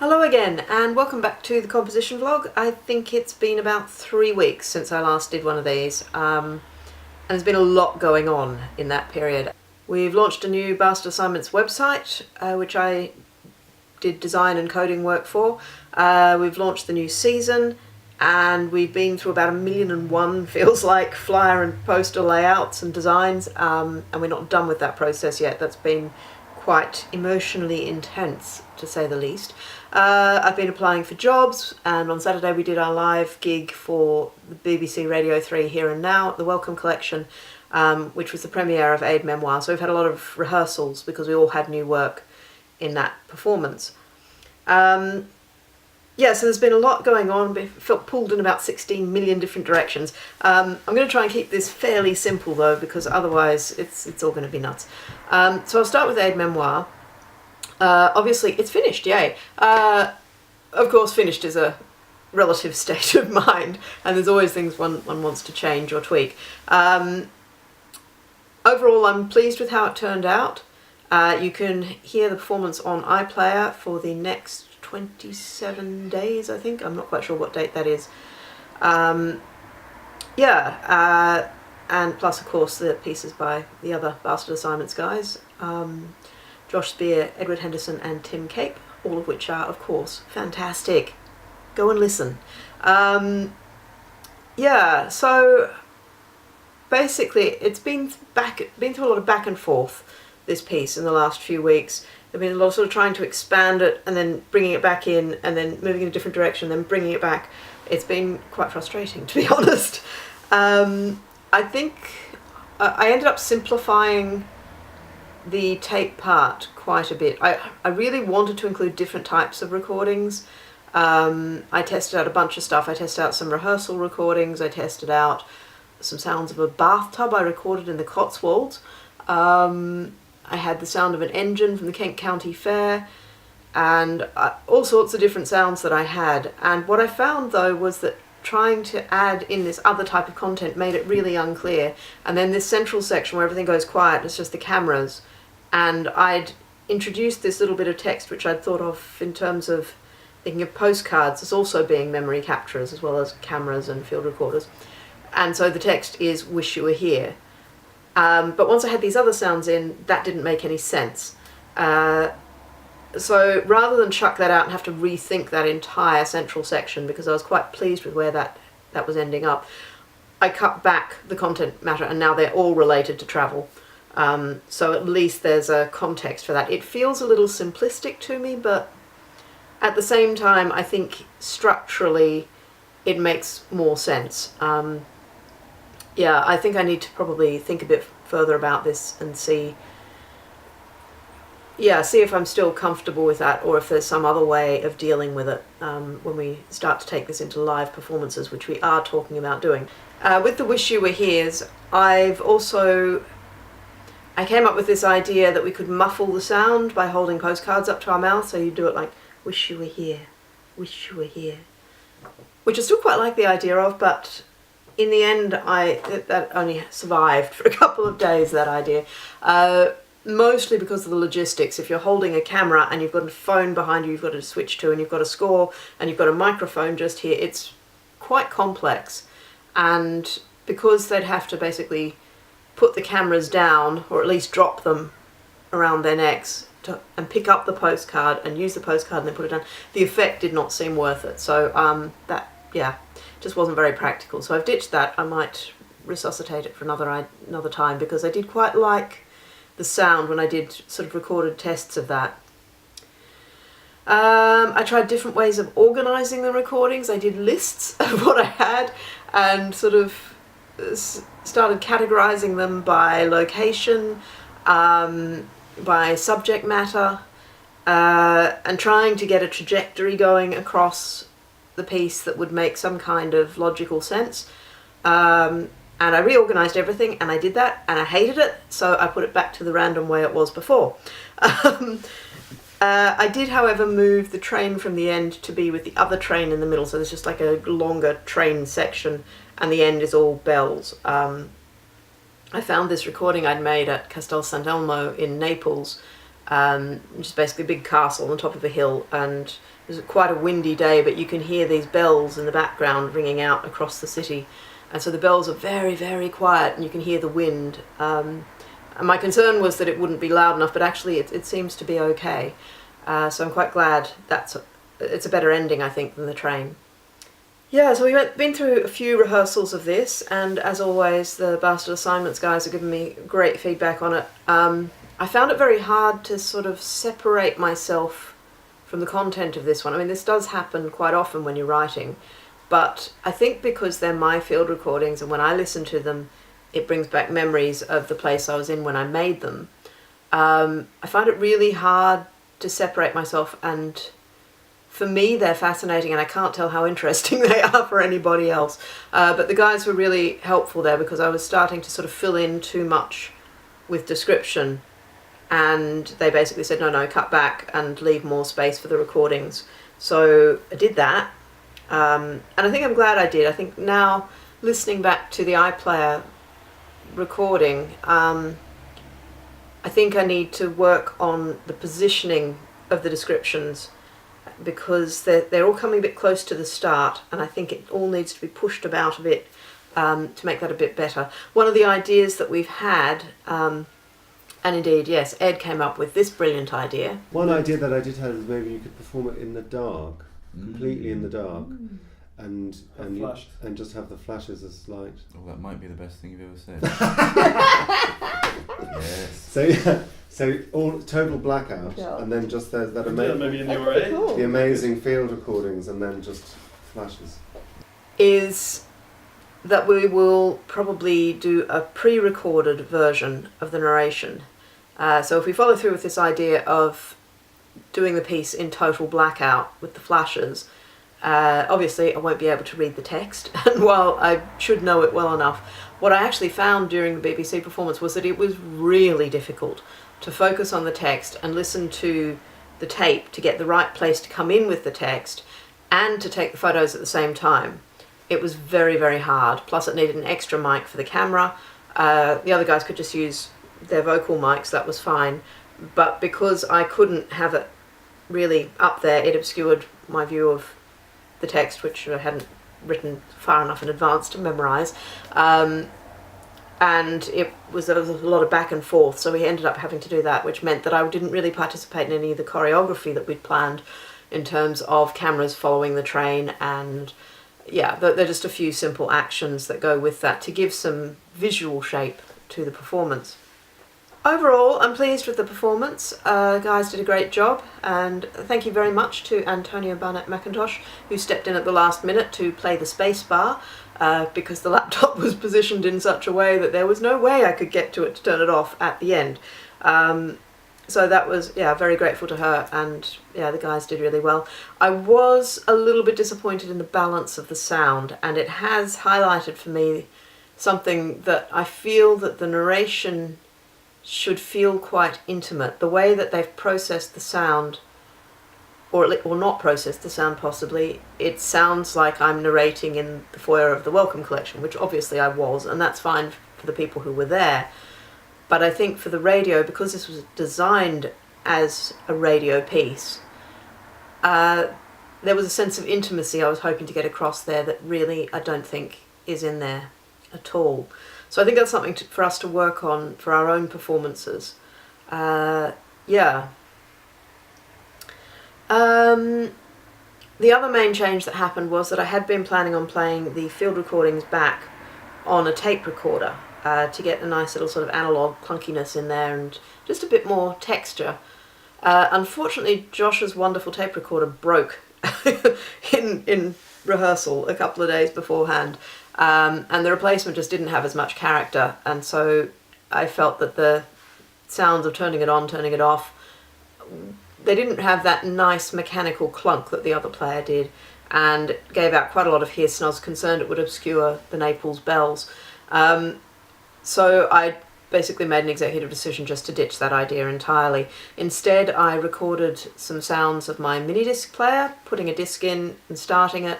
Hello again, and welcome back to the composition vlog. I think it's been about 3 weeks since I last did one of these, and there's been a lot going on in that period. We've launched a new Bastard Assignments website, which I did design and coding work for. We've launched the new season, and we've been through about 1,000,001, feels like, flyer and poster layouts and designs, and we're not done with that process yet. That's been quite emotionally intense, to say the least. I've been applying for jobs, and on Saturday we did our live gig for the BBC Radio 3 Here and Now, the Welcome Collection, which was the premiere of Aides Memoire. So we've had a lot of rehearsals because we all had new work in that performance. Yeah, so there's been a lot going on. Felt pulled in about 16 million different directions. I'm going to try and keep this fairly simple though, because otherwise it's all going to be nuts. So I'll start with Aides Memoire. Obviously it's finished, yay. Of course, finished is a relative state of mind, and there's always things one wants to change or tweak. Overall, I'm pleased with how it turned out. You can hear the performance on iPlayer for the next 27 days, I think. I'm not quite sure what date that is. Yeah, and plus, of course, the pieces by the other Bastard Assignments guys. Josh Spear, Edward Henderson and Tim Cape, all of which are, of course, fantastic. Go and listen. Yeah, so basically it's been through a lot of back and forth, this piece, in the last few weeks. There've been a lot of sort of trying to expand it and then bringing it back in and then moving in a different direction, then bringing it back. It's been quite frustrating, to be honest. I think I ended up simplifying the tape part quite a bit. I really wanted to include different types of recordings. I tested out a bunch of stuff. I tested out some rehearsal recordings. I tested out some sounds of a bathtub I recorded in the Cotswolds. I had the sound of an engine from the Kent County Fair, and all sorts of different sounds that I had. And what I found though was that trying to add in this other type of content made it really unclear. And then this central section where everything goes quiet, it's just the cameras. And I'd introduced this little bit of text which I'd thought of in terms of thinking of postcards as also being memory capturers as well as cameras and field recorders. And so the text is "Wish you were here." But once I had these other sounds in, that didn't make any sense. So rather than chuck that out and have to rethink that entire central section, because I was quite pleased with where that was ending up, I cut back the content matter, and now they're all related to travel. So at least there's a context for that. It feels a little simplistic to me, but at the same time, I think structurally it makes more sense. Yeah, I think I need to probably think a bit further about this and see if I'm still comfortable with that, or if there's some other way of dealing with it when we start to take this into live performances, which we are talking about doing. With the "Wish You Were Here's, I came up with this idea that we could muffle the sound by holding postcards up to our mouth, so you do it like, "Wish you were here, wish you were here," which I still quite like the idea of, but in the end that only survived for a couple of days, that idea. Mostly because of the logistics. If you're holding a camera and you've got a phone behind you you've got to switch to, and you've got a score and you've got a microphone just here, it's quite complex. And because they'd have to basically put the cameras down, or at least drop them around their necks and pick up the postcard and use the postcard and then put it down, the effect did not seem worth it. So that, yeah, just wasn't very practical. So I've ditched that. I might resuscitate it for another time, because I did quite like the sound when I did sort of recorded tests of that. I tried different ways of organising the recordings. I did lists of what I had and sort of started categorising them by location, by subject matter, and trying to get a trajectory going across the piece that would make some kind of logical sense. And I reorganised everything, and I did that, and I hated it, so I put it back to the random way it was before. I did, however, move the train from the end to be with the other train in the middle, so there's just like a longer train section, and the end is all bells. I found this recording I'd made at Castel Sant'Elmo in Naples, which is basically a big castle on top of a hill, and it was quite a windy day, but you can hear these bells in the background ringing out across the city, and so the bells are very, very quiet, and you can hear the wind. And my concern was that it wouldn't be loud enough, but actually it seems to be okay. So I'm quite glad it's a better ending, I think, than the train. Yeah, so we've been through a few rehearsals of this, and as always, the Bastard Assignments guys have given me great feedback on it. I found it very hard to sort of separate myself from the content of this one. I mean, this does happen quite often when you're writing, but I think because they're my field recordings, and when I listen to them, it brings back memories of the place I was in when I made them. I find it really hard to separate myself, and for me they're fascinating, and I can't tell how interesting they are for anybody else. But the guys were really helpful there, because I was starting to sort of fill in too much with description, and they basically said, no, cut back and leave more space for the recordings. So I did that, and I think I'm glad I did. I think now, listening back to the iPlayer recording, I think I need to work on the positioning of the descriptions, because they're all coming a bit close to the start, and I think it all needs to be pushed about a bit to make that a bit better. One of the ideas that we've had, and indeed, yes, Ed came up with this brilliant idea. One idea that I did have is maybe you could perform it in the dark, completely in the dark, and just have the flashes as light. Oh, that might be the best thing you've ever said. Yes. So all total blackout, and then just that maybe in the the amazing field recordings, and then just flashes. Is that we will probably do a pre-recorded version of the narration. So if we follow through with this idea of doing the piece in total blackout with the flashes, obviously I won't be able to read the text, and while I should know it well enough, what I actually found during the BBC performance was that it was really difficult to focus on the text and listen to the tape to get the right place to come in with the text and to take the photos at the same time. It was very, very hard. Plus it needed an extra mic for the camera. The other guys could just use their vocal mics, that was fine. But because I couldn't have it really up there, it obscured my view of the text, which I hadn't written far enough in advance to memorise. And there was a lot of back and forth, so we ended up having to do that, which meant that I didn't really participate in any of the choreography that we'd planned in terms of cameras following the train, and yeah, there are just a few simple actions that go with that to give some visual shape to the performance. Overall, I'm pleased with the performance. Guys did a great job, and thank you very much to Antonio Barnett McIntosh, who stepped in at the last minute to play the space bar, because the laptop was positioned in such a way that there was no way I could get to it to turn it off at the end. So that was, yeah, very grateful to her, and yeah, the guys did really well. I was a little bit disappointed in the balance of the sound, and it has highlighted for me something that I feel that the narration should feel quite intimate. The way that they've processed the sound, or not processed the sound possibly, it sounds like I'm narrating in the foyer of the Welcome Collection, which obviously I was, and that's fine for the people who were there. But I think for the radio, because this was designed as a radio piece, there was a sense of intimacy I was hoping to get across there that really I don't think is in there at all. So I think that's something for us to work on for our own performances. Yeah. The other main change that happened was that I had been planning on playing the field recordings back on a tape recorder to get a nice little sort of analogue clunkiness in there and just a bit more texture. Unfortunately, Josh's wonderful tape recorder broke in rehearsal a couple of days beforehand, and the replacement just didn't have as much character, and so I felt that the sounds of turning it on, turning it off, they didn't have that nice mechanical clunk that the other player did, and gave out quite a lot of hiss, and I was concerned it would obscure the Naples bells. So I basically made an executive decision just to ditch that idea entirely. Instead, I recorded some sounds of my mini disc player, putting a disc in and starting it.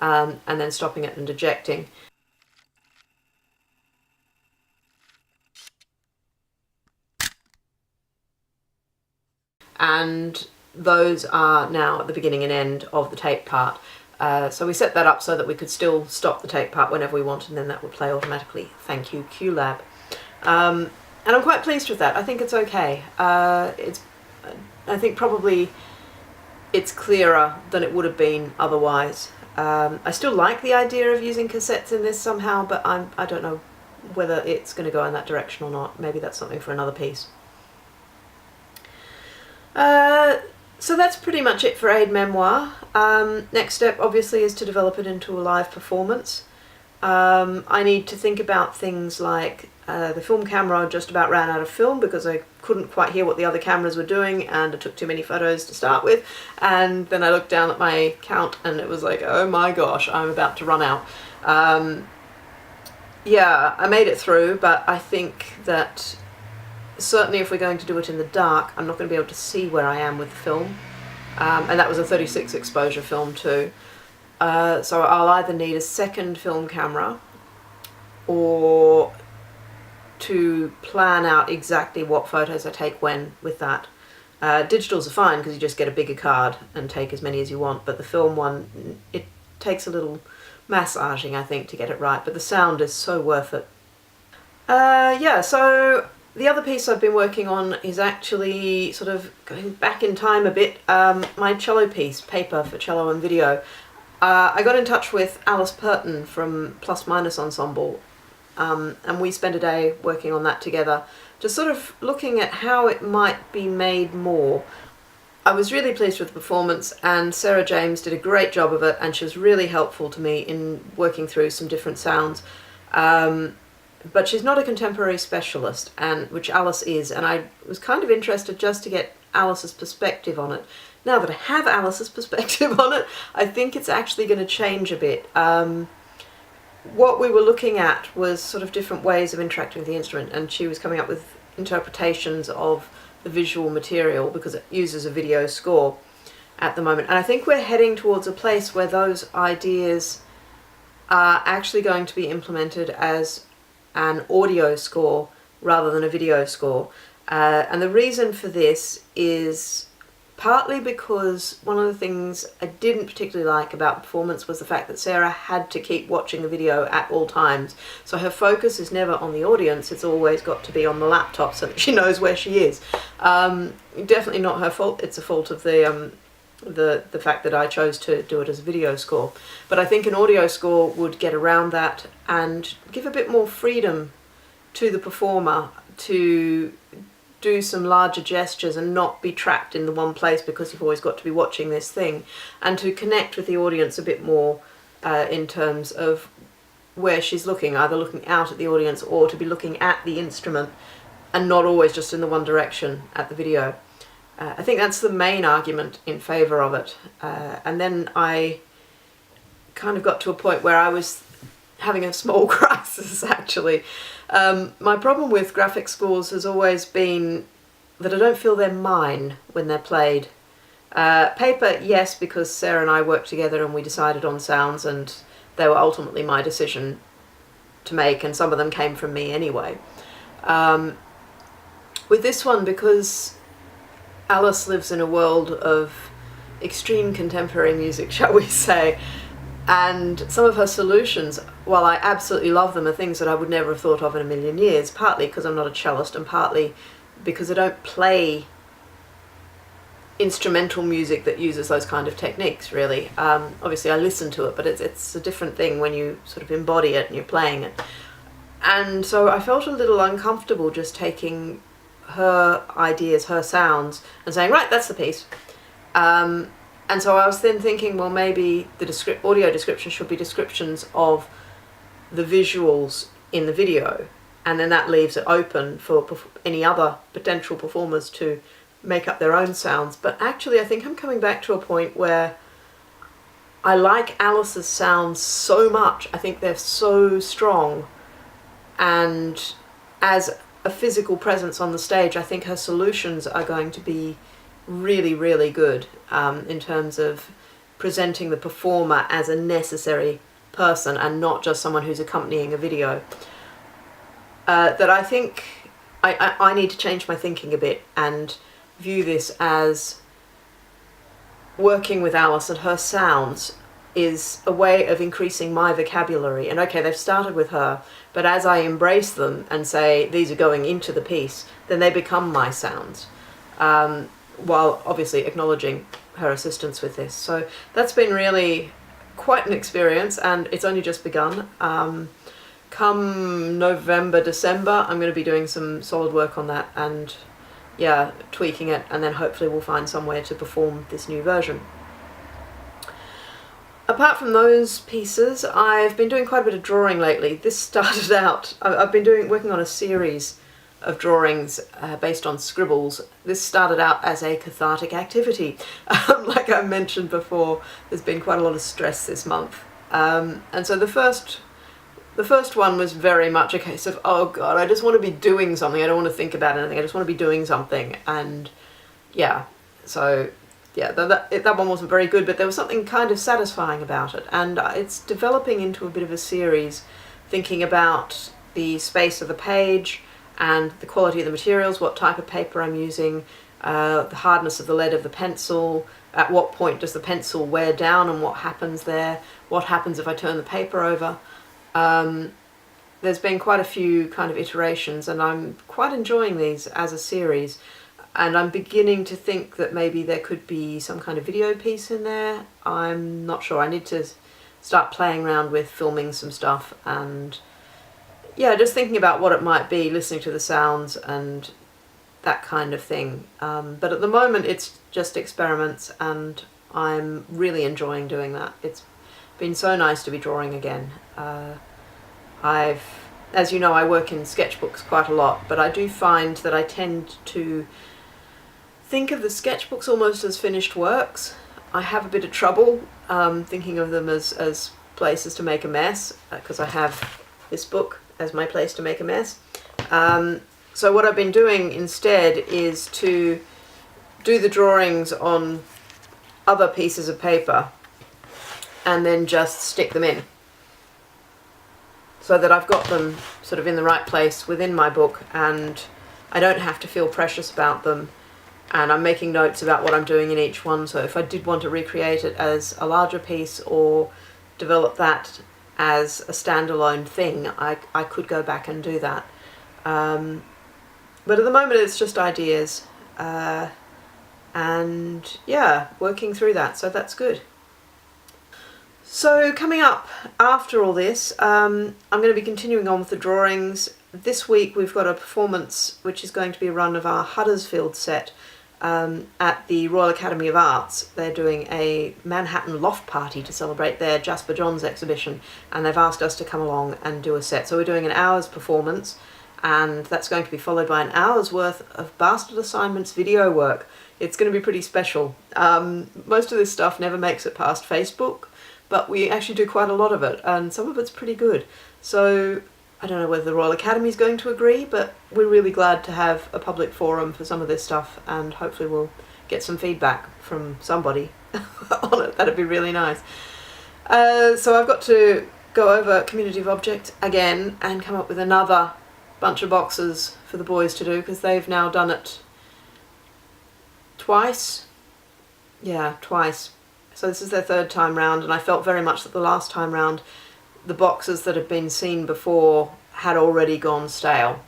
and then stopping it and ejecting. And those are now at the beginning and end of the tape part. So we set that up so that we could still stop the tape part whenever we wanted, and then that would play automatically. Thank you, QLab. And I'm quite pleased with that. I think it's okay. I think probably it's clearer than it would have been otherwise. I still like the idea of using cassettes in this somehow, but I don't know whether it's going to go in that direction or not. Maybe that's something for another piece. So that's pretty much it for Aides Memoire. Next step obviously is to develop it into a live performance. I need to think about things like the film camera just about ran out of film because I couldn't quite hear what the other cameras were doing, and I took too many photos to start with, and then I looked down at my count and it was like, oh my gosh, I'm about to run out. Yeah, I made it through, but I think that certainly if we're going to do it in the dark, I'm not going to be able to see where I am with the film. And that was a 36 exposure film too. So I'll either need a second film camera or to plan out exactly what photos I take when with that. Digitals are fine because you just get a bigger card and take as many as you want, but the film one, it takes a little massaging, I think, to get it right, but the sound is so worth it. Yeah, so the other piece I've been working on is actually sort of going back in time a bit, my cello piece, Paper for Cello and Video. I got in touch with Alice Purton from Plus Minus Ensemble, and we spent a day working on that together, just sort of looking at how it might be made more. I was really pleased with the performance, and Sarah James did a great job of it, and she was really helpful to me in working through some different sounds. But she's not a contemporary specialist, and which Alice is, and I was kind of interested just to get Alice's perspective on it. Now that I have Alice's perspective on it, I think it's actually going to change a bit. What we were looking at was sort of different ways of interacting with the instrument, and she was coming up with interpretations of the visual material because it uses a video score at the moment. And I think we're heading towards a place where those ideas are actually going to be implemented as an audio score rather than a video score. And the reason for this is partly because one of the things I didn't particularly like about the performance was the fact that Sarah had to keep watching the video at all times. So her focus is never on the audience, it's always got to be on the laptop so that she knows where she is. Definitely not her fault, it's a fault of the fact that I chose to do it as a video score. But I think an audio score would get around that and give a bit more freedom to the performer to do some larger gestures and not be trapped in the one place because you've always got to be watching this thing, and to connect with the audience a bit more in terms of where she's looking, either looking out at the audience or to be looking at the instrument and not always just in the one direction at the video. I think that's the main argument in favour of it. And then I kind of got to a point where I was having a small crisis, actually. My problem with graphic scores has always been that I don't feel they're mine when they're played. Paper, yes, because Sarah and I worked together and we decided on sounds, and they were ultimately my decision to make, and some of them came from me anyway. With this one, because Alice lives in a world of extreme contemporary music, shall we say, and some of her solutions, while I absolutely love them, are things that I would never have thought of in a million years, partly because I'm not a cellist and partly because I don't play instrumental music that uses those kind of techniques, really. Obviously I listen to it, but it's a different thing when you sort of embody it and you're playing it. And so I felt a little uncomfortable just taking her ideas, her sounds, and saying, right, that's the piece. And so I was then thinking, well, maybe the audio description should be descriptions of the visuals in the video, and then that leaves it open for any other potential performers to make up their own sounds. But actually I think I'm coming back to a point where I like Alice's sounds so much. I think they're so strong, and as a physical presence on the stage, I think her solutions are going to be really, really good in terms of presenting the performer as a necessary person and not just someone who's accompanying a video, that I think I need to change my thinking a bit and view this as working with Alice and her sounds is a way of increasing my vocabulary. And okay, they've started with her, but as I embrace them and say these are going into the piece, then they become my sounds, while obviously acknowledging her assistance with this. So that's been really quite an experience, and it's only just begun. Come November, December, I'm going to be doing some solid work on that and yeah, tweaking it, and then hopefully we'll find somewhere to perform this new version. Apart from those pieces, I've been doing quite a bit of drawing lately. This started out, I've been working on a series of drawings based on scribbles. This started out as a cathartic activity. Like I mentioned before, there's been quite a lot of stress this month. And so the first one was very much a case of, oh God, I just want to be doing something. I don't want to think about anything. I just want to be doing something. And yeah, so yeah, that one wasn't very good, but there was something kind of satisfying about it. And it's developing into a bit of a series, thinking about the space of the page and the quality of the materials, what type of paper I'm using, the hardness of the lead of the pencil, at what point does the pencil wear down and what happens there, what happens if I turn the paper over. There's been quite a few kind of iterations, and I'm quite enjoying these as a series, and I'm beginning to think that maybe there could be some kind of video piece in there. I'm not sure. I need to start playing around with filming some stuff and yeah, just thinking about what it might be, listening to the sounds and that kind of thing. But at the moment it's just experiments, and I'm really enjoying doing that. It's been so nice to be drawing again. As you know, I work in sketchbooks quite a lot, but I do find that I tend to think of the sketchbooks almost as finished works. I have a bit of trouble thinking of them as places to make a mess, because I have this book as my place to make a mess. So what I've been doing instead is to do the drawings on other pieces of paper and then just stick them in, so that I've got them sort of in the right place within my book and I don't have to feel precious about them, and I'm making notes about what I'm doing in each one. So if I did want to recreate it as a larger piece or develop that as a standalone thing, I could go back and do that. But at the moment it's just ideas, and yeah, working through that, so that's good. So coming up after all this, I'm going to be continuing on with the drawings. This week we've got a performance which is going to be a run of our Huddersfield set at the Royal Academy of Arts. They're doing a Manhattan loft party to celebrate their Jasper Johns exhibition, and they've asked us to come along and do a set. So we're doing an hour's performance, and that's going to be followed by an hour's worth of Bastard Assignments video work. It's going to be pretty special. Most of this stuff never makes it past Facebook, but we actually do quite a lot of it, and some of it's pretty good. So I don't know whether the Royal Academy is going to agree, but we're really glad to have a public forum for some of this stuff, and hopefully we'll get some feedback from somebody on it. That'd be really nice. So I've got to go over Community of Object again and come up with another bunch of boxes for the boys to do, because they've now done it twice. Yeah, twice. So this is their third time round, and I felt very much that the last time round the boxes that had been seen before had already gone stale.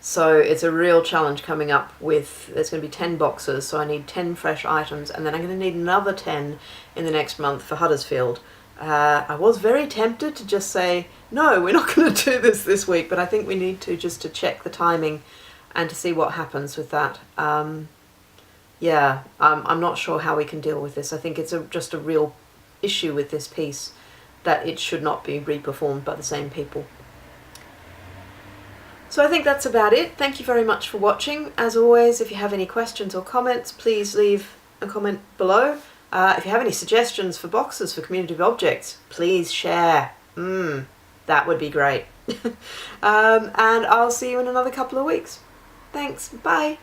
So it's a real challenge coming up with, there's going to be 10 boxes, so I need 10 fresh items, and then I'm going to need another 10 in the next month for Huddersfield. I was very tempted to just say, no, we're not going to do this week, but I think we need to, just to check the timing and to see what happens with that. Yeah, I'm not sure how we can deal with this. I think it's just a real issue with this piece, that it should not be reperformed by the same people. So I think that's about it. Thank you very much for watching. As always, if you have any questions or comments, please leave a comment below. If you have any suggestions for boxes for Community of Objects, please share. That would be great. And I'll see you in another couple of weeks. Thanks, bye.